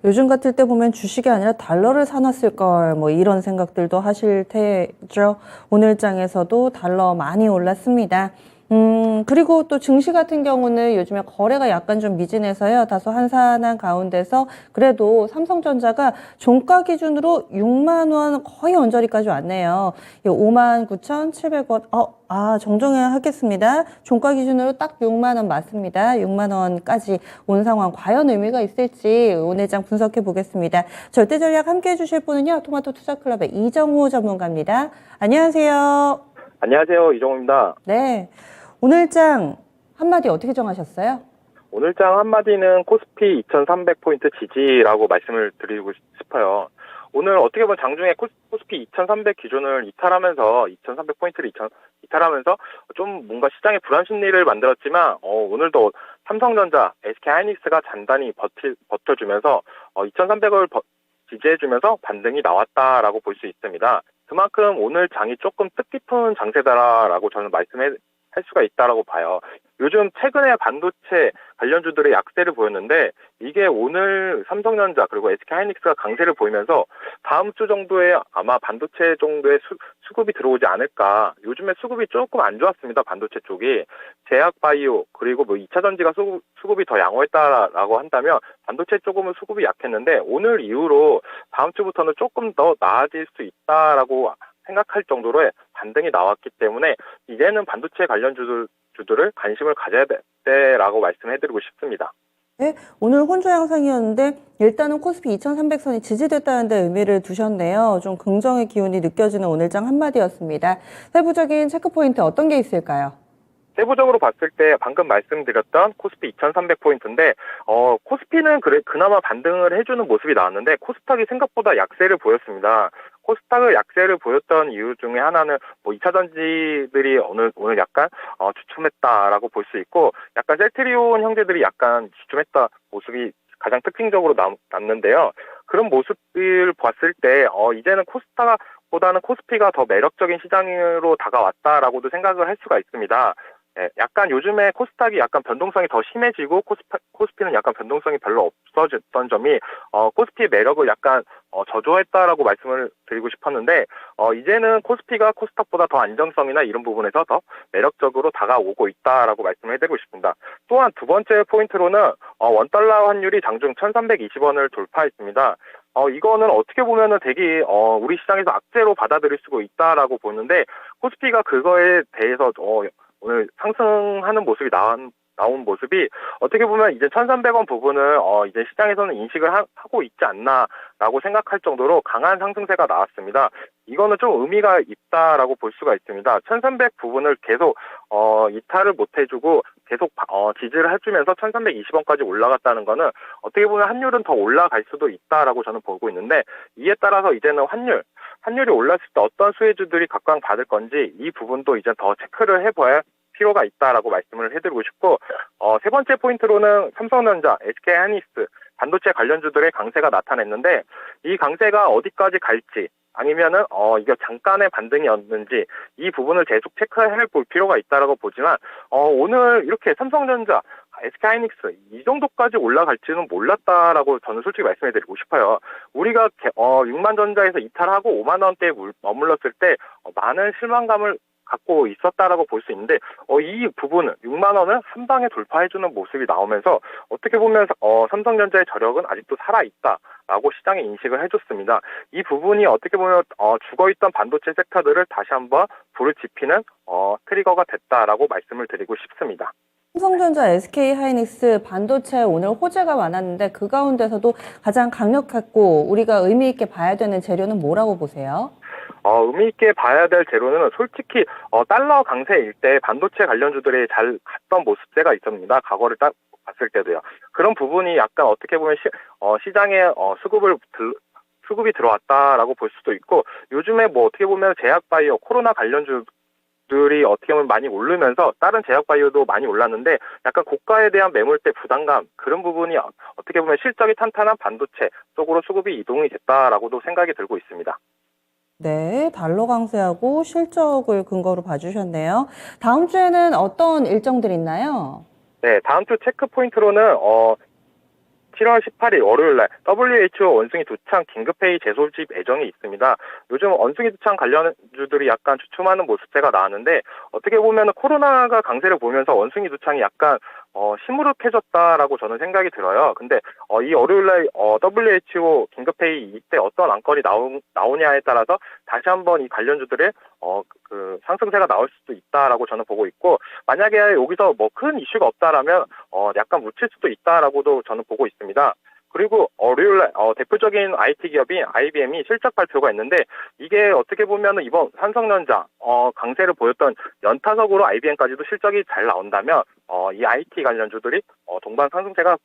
요즘 같을 때 보면 주식이 아니라 달러를 사놨을 걸, 뭐 이런 생각들도 하실 테죠. 오늘 장에서도 달러 많이 올랐습니다. 그리고 또 증시 같은 경우는 요즘에 거래가 약간 좀 미진해서요. 다소 한산한 가운데서 그래도 삼성전자가 종가 기준으로 6만 원 거의 언저리까지 왔네요. 59,700원. 정정해야 하겠습니다. 종가 기준으로 딱 6만 원 맞습니다. 6만 원까지 온 상황 과연 의미가 있을지 오늘 장 분석해 보겠습니다. 절대 전략 함께 해주실 분은요. 토마토 투자클럽의 이정호 전문가입니다. 안녕하세요. 안녕하세요. 이종호입니다. 네. 오늘 장 한마디 어떻게 정하셨어요? 오늘 장 한마디는 코스피 2300포인트 지지라고 말씀을 드리고 싶어요. 오늘 어떻게 보면 장중에 코스피 2300 기준을 이탈하면서 2300포인트를 이탈하면서 좀 뭔가 시장의 불안 심리를 만들었지만 오늘도 삼성전자, SK하이닉스가 단단히 버텨주면서 2300을 지지해주면서 반등이 나왔다라고 볼 수 있습니다. 그만큼 오늘 장이 조금 뜻깊은 장세다라고 저는 말씀할 수가 있다라고 봐요. 요즘 최근에 반도체 관련주들의 약세를 보였는데 이게 오늘 삼성전자 그리고 SK하이닉스가 강세를 보이면서 다음 주 정도에 아마 반도체 정도의 수급이 들어오지 않을까. 요즘에 수급이 조금 안 좋았습니다. 반도체 쪽이. 제약바이오 그리고 뭐 2차 전지가 수급이 더 양호했다라고 한다면 반도체 쪽은 수급이 약했는데 오늘 이후로 다음 주부터는 조금 더 나아질 수 있다라고 생각할 정도로의 반등이 나왔기 때문에 이제는 반도체 관련 주들을 관심을 가져야 돼라고 말씀해드리고 싶습니다. 네, 오늘 혼조 양상이었는데 일단은 코스피 2300선이 지지됐다는 데 의미를 두셨네요. 좀 긍정의 기운이 느껴지는 오늘장 한마디였습니다. 세부적인 체크포인트 어떤 게 있을까요? 세부적으로 봤을 때 방금 말씀드렸던 코스피 2300포인트인데 코스피는 그나마 반등을 해주는 모습이 나왔는데 코스닥이 생각보다 약세를 보였습니다. 코스닥을 약세를 보였던 이유 중에 하나는 뭐 2차 전지들이 오늘 약간 주춤했다라고 볼 수 있고 약간 셀트리온 형제들이 약간 주춤했다 모습이 가장 특징적으로 남는데요. 그런 모습을 봤을 때 이제는 코스닥보다는 코스피가 더 매력적인 시장으로 다가왔다라고도 생각을 할 수가 있습니다. 네, 약간 요즘에 코스닥이 약간 변동성이 더 심해지고 코스피는 약간 변동성이 별로 없어졌던 점이 코스피의 매력을 약간 저조했다라고 말씀을 드리고 싶었는데 이제는 코스피가 코스닥보다 더 안정성이나 이런 부분에서 더 매력적으로 다가오고 있다라고 말씀을 해드리고 싶습니다. 또한 두 번째 포인트로는 원달러 환율이 장중 1320원을 돌파했습니다. 이거는 어떻게 보면은 되게 우리 시장에서 악재로 받아들일 수가 있다라고 보는데 코스피가 그거에 대해서 오늘 상승하는 모습이 나온 모습이 어떻게 보면 이제 1,300원 부분을 이제 시장에서는 인식을 하고 있지 않나라고 생각할 정도로 강한 상승세가 나왔습니다. 이거는 좀 의미가 있다라고 볼 수가 있습니다. 1,300 부분을 계속 이탈을 못 해주고 계속 지지를 해주면서 1,320원까지 올라갔다는 거는 어떻게 보면 환율은 더 올라갈 수도 있다라고 저는 보고 있는데 이에 따라서 이제는 환율이 올랐을 때 어떤 수혜주들이 각광받을 건지 이 부분도 이제 더 체크를 해봐야 필요가 있다라고 말씀을 해드리고 싶고 세 번째 포인트로는 삼성전자, SK하이닉스 반도체 관련주들의 강세가 나타냈는데 이 강세가 어디까지 갈지 아니면은 이게 잠깐의 반등이었는지 이 부분을 계속 체크해 볼 필요가 있다라고 보지만 오늘 이렇게 삼성전자, SK하이닉스 이 정도까지 올라갈지는 몰랐다라고 저는 솔직히 말씀해드리고 싶어요. 우리가 6만 전자에서 이탈하고 5만 원대에 머물렀을 때 많은 실망감을 갖고 있었다라고 볼 수 있는데 이 부분은 6만 원을 한 방에 돌파해주는 모습이 나오면서 어떻게 보면 삼성전자의 저력은 아직도 살아있다라고 시장에 인식을 해줬습니다. 이 부분이 어떻게 보면 죽어있던 반도체 섹터들을 다시 한번 불을 지피는 트리거가 됐다라고 말씀을 드리고 싶습니다. 삼성전자, SK하이닉스 반도체 오늘 호재가 많았는데 그 가운데서도 가장 강력했고 우리가 의미 있게 봐야 되는 재료는 뭐라고 보세요? 의미 있게 봐야 될 재료는 솔직히 달러 강세일 때 반도체 관련주들이 잘 갔던 모습세가 있습니다. 과거를 딱 봤을 때도요. 그런 부분이 약간 어떻게 보면 시장에 수급이 들어왔다라고 볼 수도 있고 요즘에 뭐 어떻게 보면 제약바이오 코로나 관련주들이 어떻게 보면 많이 오르면서 다른 제약바이오도 많이 올랐는데 약간 고가에 대한 매물대 부담감 그런 부분이 어떻게 보면 실적이 탄탄한 반도체 쪽으로 수급이 이동이 됐다라고도 생각이 들고 있습니다. 네, 달러 강세하고 실적을 근거로 봐주셨네요. 다음 주에는 어떤 일정들 있나요? 네, 다음 주 체크 포인트로는 7월 18일 월요일날 WHO 원숭이 두창 긴급회의 재소집 예정이 있습니다. 요즘 원숭이 두창 관련주들이 약간 주춤하는 모습세가 나왔는데 어떻게 보면 코로나가 강세를 보면서 원숭이 두창이 약간 시무룩해졌다라고 저는 생각이 들어요. 근데 이 월요일날 WHO 긴급회의 이때 어떤 안건이 나오냐에 따라서 다시 한번 이 관련주들의 그 상승세가 나올 수도 있다라고 저는 보고 있고, 만약에 여기서 뭐 큰 이슈가 없다라면 약간 묻힐 수도 있다라고도 저는 보고 있습니다. 그리고 월요일날 대표적인 IT 기업인 IBM이 실적 발표가 있는데, 이게 어떻게 보면은 이번 삼성전자 강세를 보였던 연타석으로 IBM까지도 실적이 잘 나온다면 이 IT 관련주들이 동반 상승세가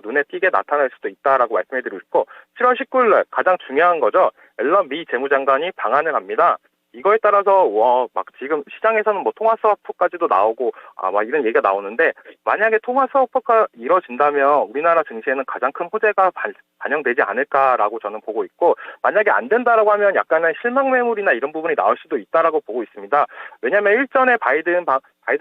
눈에 띄게 나타날 수도 있다라고 말씀해드리고 싶고, 7월 19일날 가장 중요한 거죠. 앨런 미 재무장관이 방한을 합니다. 이거에 따라서 막 지금 시장에서는 뭐 통화 스와프까지도 나오고 막 이런 얘기가 나오는데, 만약에 통화 스와프가 이뤄진다면 우리나라 증시에는 가장 큰 호재가 반영되지 않을까라고 저는 보고 있고, 만약에 안 된다라고 하면 약간의 실망 매물이나 이런 부분이 나올 수도 있다라고 보고 있습니다. 왜냐하면 일전에 바이든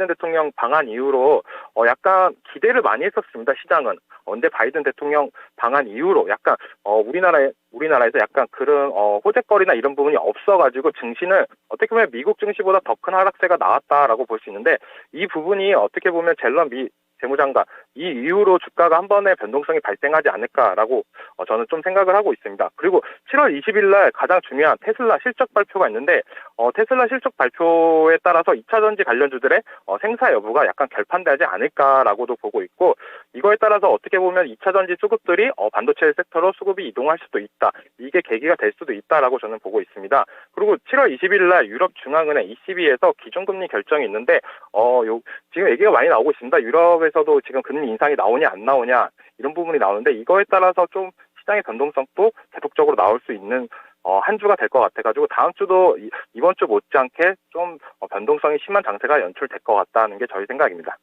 대통령 방한 이후로 약간 기대를 많이 했었습니다, 시장은. 근데 바이든 대통령 방한 이후로 약간 우리나라에서 약간 그런 호재거리나 이런 부분이 없어가지고 증시는 어떻게 보면 미국 증시보다 더 큰 하락세가 나왔다라고 볼 수 있는데, 이 부분이 어떻게 보면 젤런 미 재무장관 이 이후로 주가가 한 번의 변동성이 발생하지 않을까라고 저는 좀 생각을 하고 있습니다. 그리고 7월 20일 날 가장 중요한 테슬라 실적 발표가 있는데, 테슬라 실적 발표에 따라서 2차 전지 관련주들의 생사 여부가 약간 결판되지 않을까라고도 보고 있고, 이거에 따라서 어떻게 보면 2차 전지 수급들이 반도체 섹터로 수급이 이동할 수도 있다. 이게 계기가 될 수도 있다라고 저는 보고 있습니다. 그리고 7월 20일 날 유럽 중앙은행 ECB에서 기준금리 결정이 있는데, 지금 얘기가 많이 나오고 있습니다. 유럽에서도 지금 금리 인상이 나오냐 안 나오냐 이런 부분이 나오는데, 이거에 따라서 좀 시장의 변동성도 계속적으로 나올 수 있는 한 주가 될 것 같아가지고, 다음 주도 이번 주 못지않게 좀 변동성이 심한 장세가 연출될 것 같다는 게 저희 생각입니다.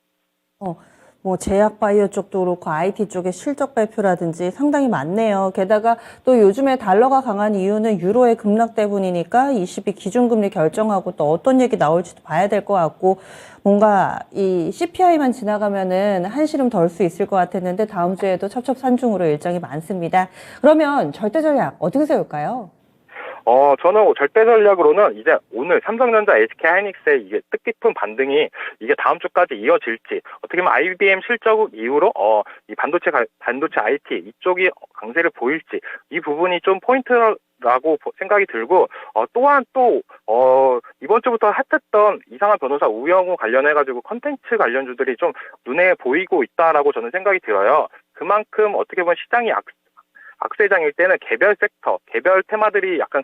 뭐 제약 바이오 쪽도 그렇고 IT 쪽의 실적 발표라든지 상당히 많네요. 게다가 또 요즘에 달러가 강한 이유는 유로의 급락 때문이니까 ECB 기준금리 결정하고 또 어떤 얘기 나올지도 봐야 될 것 같고, 뭔가 이 CPI만 지나가면은 한시름 덜 수 있을 것 같았는데 다음 주에도 첩첩산중으로 일정이 많습니다. 그러면 절대 전략 어떻게 세울까요? 저는 절대 전략으로는 이제 오늘 삼성전자, SK 하이닉스의 이게 뜻깊은 반등이 이게 다음 주까지 이어질지, 어떻게 보면 IBM 실적 이후로 이 반도체 IT 이쪽이 강세를 보일지, 이 부분이 좀 포인트라고 생각이 들고, 또한 이번 주부터 핫했던 이상한 변호사 우영우 관련해가지고 컨텐츠 관련주들이 좀 눈에 보이고 있다라고 저는 생각이 들어요. 그만큼 어떻게 보면 시장이 악세장일 때는 개별 섹터, 개별 테마들이 약간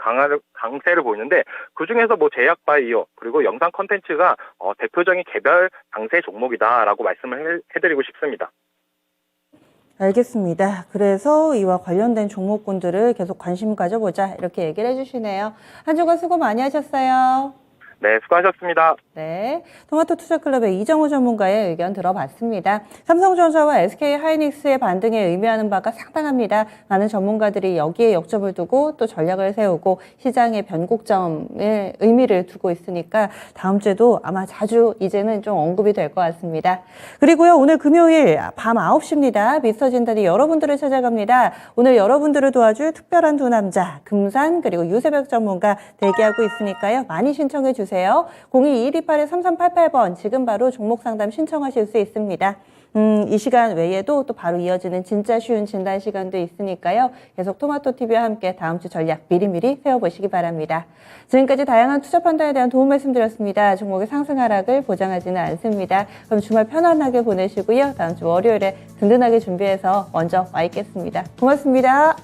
강세를 보이는데, 그중에서 뭐 제약 바이오 그리고 영상 컨텐츠가 대표적인 개별 강세 종목이다라고 말씀을 해드리고 싶습니다. 알겠습니다. 그래서 이와 관련된 종목군들을 계속 관심 가져보자 이렇게 얘기를 해주시네요. 한 주간 수고 많이 하셨어요. 네, 수고하셨습니다. 네, 토마토 투자클럽의 이정우 전문가의 의견 들어봤습니다. 삼성전자와 SK 하이닉스의 반등에 의미하는 바가 상당합니다. 많은 전문가들이 여기에 역점을 두고 또 전략을 세우고 시장의 변곡점에 의미를 두고 있으니까 다음 주에도 아마 자주 이제는 좀 언급이 될 것 같습니다. 그리고요, 오늘 금요일 밤 9시입니다. 미스터 진단이 여러분들을 찾아갑니다. 오늘 여러분들을 도와줄 특별한 두 남자, 금산 그리고 유세벽 전문가 대기하고 있으니까요. 많이 신청해 주세요. 02-2128-3388번 지금 바로 종목 상담 신청하실 수 있습니다. 이 시간 외에도 또 바로 이어지는 진짜 쉬운 진단 시간도 있으니까요. 계속 토마토TV와 함께 다음 주 전략 미리미리 세워보시기 바랍니다. 지금까지 다양한 투자 판단에 대한 도움 말씀드렸습니다. 종목의 상승 하락을 보장하지는 않습니다. 그럼 주말 편안하게 보내시고요. 다음 주 월요일에 든든하게 준비해서 먼저 와 있겠습니다. 고맙습니다.